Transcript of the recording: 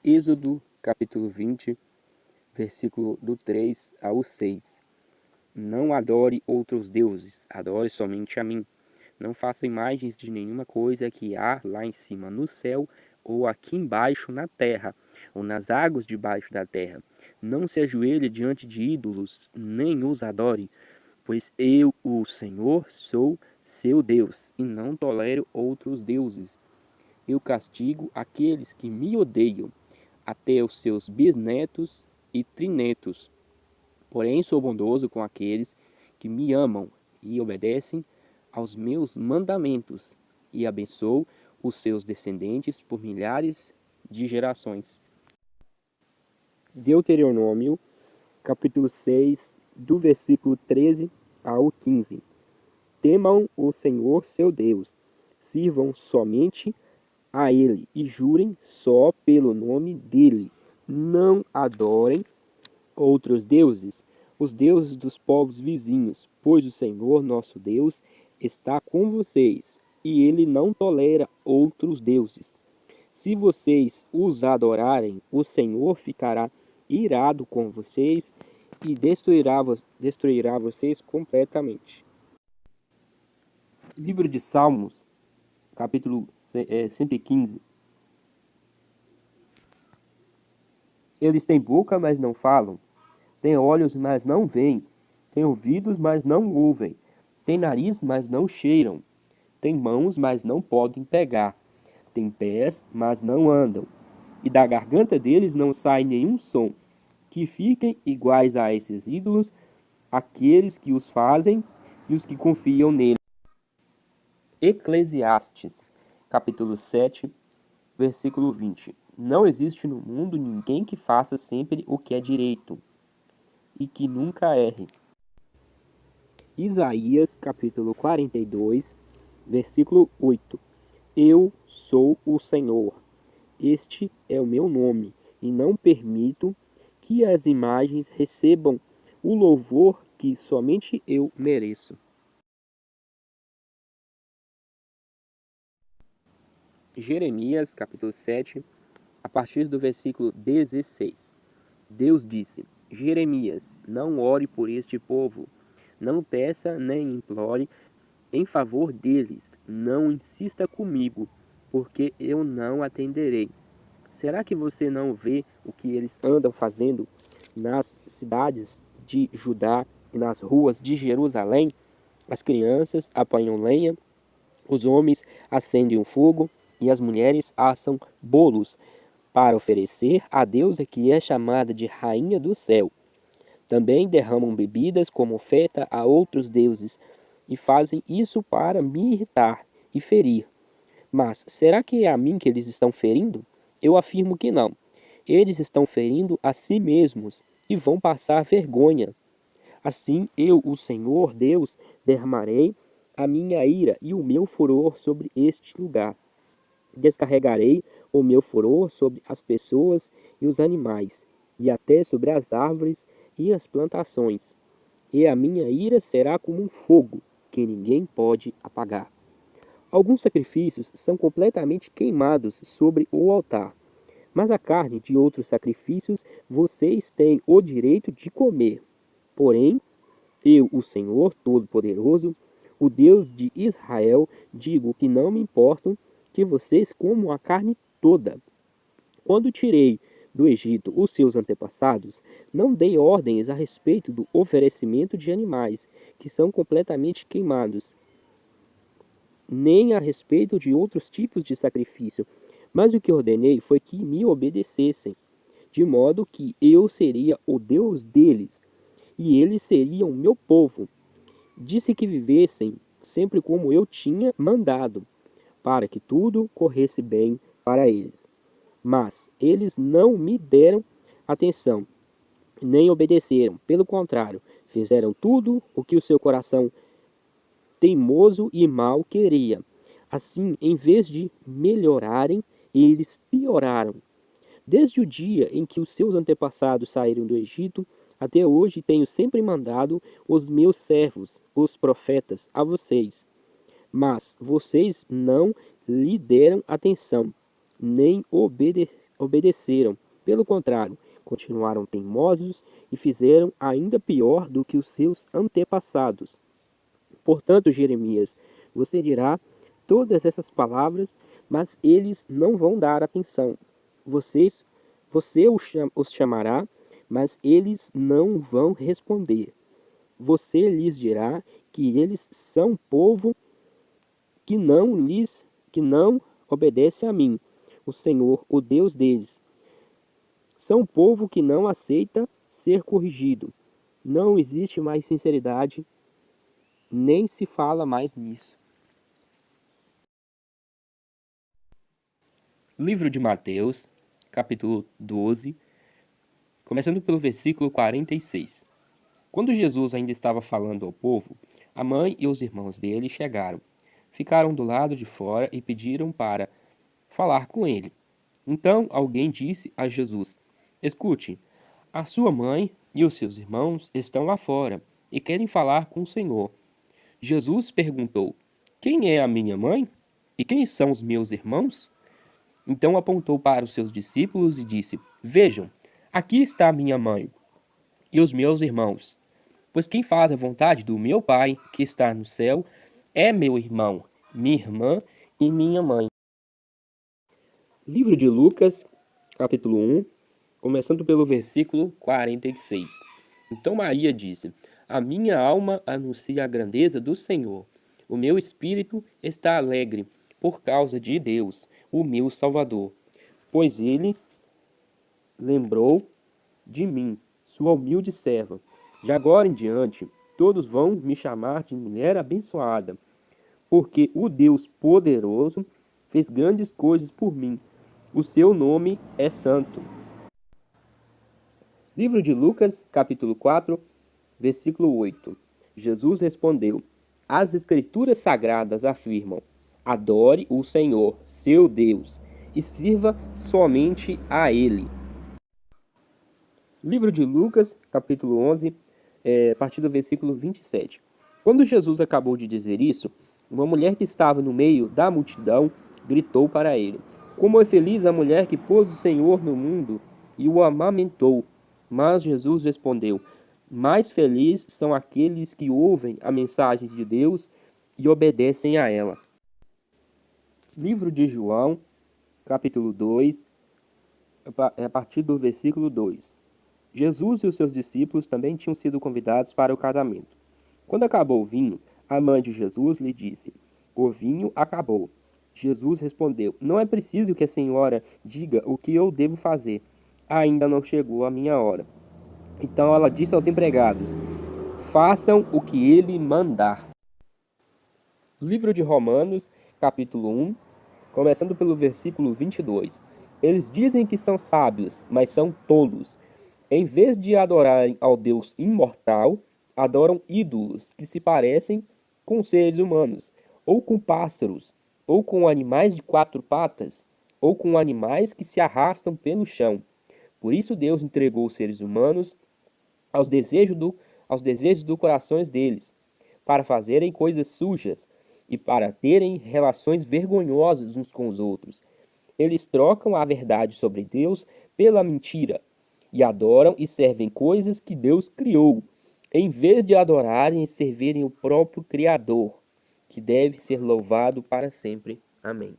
Êxodo, capítulo 20, versículo do 3 ao 6. Não adore outros deuses, adore somente a mim. Não faça imagens de nenhuma coisa que há lá em cima no céu, ou aqui embaixo na terra, ou nas águas debaixo da terra. Não se ajoelhe diante de ídolos, nem os adore, pois eu, o Senhor, sou seu Deus, e não tolero outros deuses. Eu castigo aqueles que me odeiam, até os seus bisnetos e trinetos. Porém, sou bondoso com aqueles que me amam e obedecem aos meus mandamentos, e abençoo os seus descendentes por milhares de gerações. Deuteronômio, capítulo 6, do versículo 13 ao 15. Temam o Senhor seu Deus, sirvam somente a Ele e jurem só pelo nome dEle. Não adorem outros deuses, os deuses dos povos vizinhos, pois o Senhor nosso Deus está com vocês, e Ele não tolera outros deuses. Se vocês os adorarem, o Senhor ficará irado com vocês e destruirá vocês completamente. Livro de Salmos, capítulo 115. Eles têm boca, mas não falam. Têm olhos, mas não veem. Têm ouvidos, mas não ouvem. Têm nariz, mas não cheiram. Têm mãos, mas não podem pegar. Têm pés, mas não andam. E da garganta deles não sai nenhum som. Que fiquem iguais a esses ídolos, aqueles que os fazem e os que confiam neles. Eclesiastes, capítulo 7, versículo 20. Não existe no mundo ninguém que faça sempre o que é direito e que nunca erre. Isaías, capítulo 42, versículo 8. Eu sou o Senhor, este é o meu nome, e não permito que as imagens recebam o louvor que somente eu mereço. Jeremias, capítulo 7, a partir do versículo 16. Deus disse: Jeremias, não ore por este povo, não peça nem implore em favor deles, não insista comigo, porque eu não atenderei. Será que você não vê o que eles andam fazendo nas cidades de Judá e nas ruas de Jerusalém? As crianças apanham lenha, os homens acendem o fogo e as mulheres assam bolos para oferecer à deusa que é chamada de Rainha do Céu. Também derramam bebidas como oferta a outros deuses e fazem isso para me irritar e ferir. Mas será que é a mim que eles estão ferindo? Eu afirmo que não. Eles estão ferindo a si mesmos e vão passar vergonha. Assim eu, o Senhor Deus, derramarei a minha ira e o meu furor sobre este lugar. Descarregarei o meu furor sobre as pessoas e os animais, e até sobre as árvores e as plantações. E a minha ira será como um fogo, que ninguém pode apagar. Alguns sacrifícios são completamente queimados sobre o altar, mas a carne de outros sacrifícios vocês têm o direito de comer. Porém, eu, o Senhor Todo-Poderoso, o Deus de Israel, digo que não me importam que vocês comam a carne toda. Quando tirei do Egito os seus antepassados, não dei ordens a respeito do oferecimento de animais, que são completamente queimados, nem a respeito de outros tipos de sacrifício, mas o que ordenei foi que me obedecessem, de modo que eu seria o Deus deles, e eles seriam o meu povo. Disse que vivessem sempre como eu tinha mandado, para que tudo corresse bem para eles. Mas eles não me deram atenção, nem obedeceram. Pelo contrário, fizeram tudo o que o seu coração teimoso e mau queria. Assim, em vez de melhorarem, eles pioraram. Desde o dia em que os seus antepassados saíram do Egito, até hoje tenho sempre mandado os meus servos, os profetas, a vocês. Mas vocês não lhe deram atenção, nem obedeceram. Pelo contrário, continuaram teimosos e fizeram ainda pior do que os seus antepassados. Portanto, Jeremias, você dirá todas essas palavras, mas eles não vão dar atenção. Você os chamará, mas eles não vão responder. Você lhes dirá que eles são povo que não obedece a mim, o Senhor, o Deus deles. São povo que não aceita ser corrigido. Não existe mais sinceridade, nem se fala mais nisso. Livro de Mateus, capítulo 12, começando pelo versículo 46. Quando Jesus ainda estava falando ao povo, a mãe e os irmãos dele chegaram. Ficaram do lado de fora e pediram para falar com ele. Então alguém disse a Jesus: Escute, a sua mãe e os seus irmãos estão lá fora e querem falar com o Senhor. Jesus perguntou: Quem é a minha mãe? E quem são os meus irmãos? Então apontou para os seus discípulos e disse: Vejam, aqui está a minha mãe e os meus irmãos. Pois quem faz a vontade do meu Pai, que está no céu, é meu irmão, minha irmã e minha mãe. Livro de Lucas, capítulo 1, começando pelo versículo 46. Então Maria disse: A minha alma anuncia a grandeza do Senhor. O meu espírito está alegre por causa de Deus, o meu Salvador, pois ele lembrou de mim, sua humilde serva. De agora em diante, todos vão me chamar de mulher abençoada, porque o Deus poderoso fez grandes coisas por mim. O seu nome é santo. Livro de Lucas, capítulo 4, versículo 8. Jesus respondeu: As Escrituras Sagradas afirmam: Adore o Senhor, seu Deus, e sirva somente a Ele. Livro de Lucas, capítulo 11, a partir do versículo 27. Quando Jesus acabou de dizer isso, uma mulher que estava no meio da multidão gritou para ele: Como é feliz a mulher que pôs o Senhor no mundo e o amamentou. Mas Jesus respondeu: Mais felizes são aqueles que ouvem a mensagem de Deus e obedecem a ela. Livro de João, capítulo 2, a partir do versículo 2. Jesus e os seus discípulos também tinham sido convidados para o casamento. Quando acabou o vinho, a mãe de Jesus lhe disse: O vinho acabou. Jesus respondeu: Não é preciso que a senhora diga o que eu devo fazer. Ainda não chegou a minha hora. Então ela disse aos empregados: Façam o que ele mandar. Livro de Romanos, capítulo 1, começando pelo versículo 22. Eles dizem que são sábios, mas são tolos. Em vez de adorarem ao Deus imortal, adoram ídolos que se parecem com seres humanos, ou com pássaros, ou com animais de 4 patas, ou com animais que se arrastam pelo chão. Por isso Deus entregou os seres humanos aos desejos do coração deles, para fazerem coisas sujas e para terem relações vergonhosas uns com os outros. Eles trocam a verdade sobre Deus pela mentira e adoram e servem coisas que Deus criou, em vez de adorarem e servirem o próprio Criador, que deve ser louvado para sempre. Amém.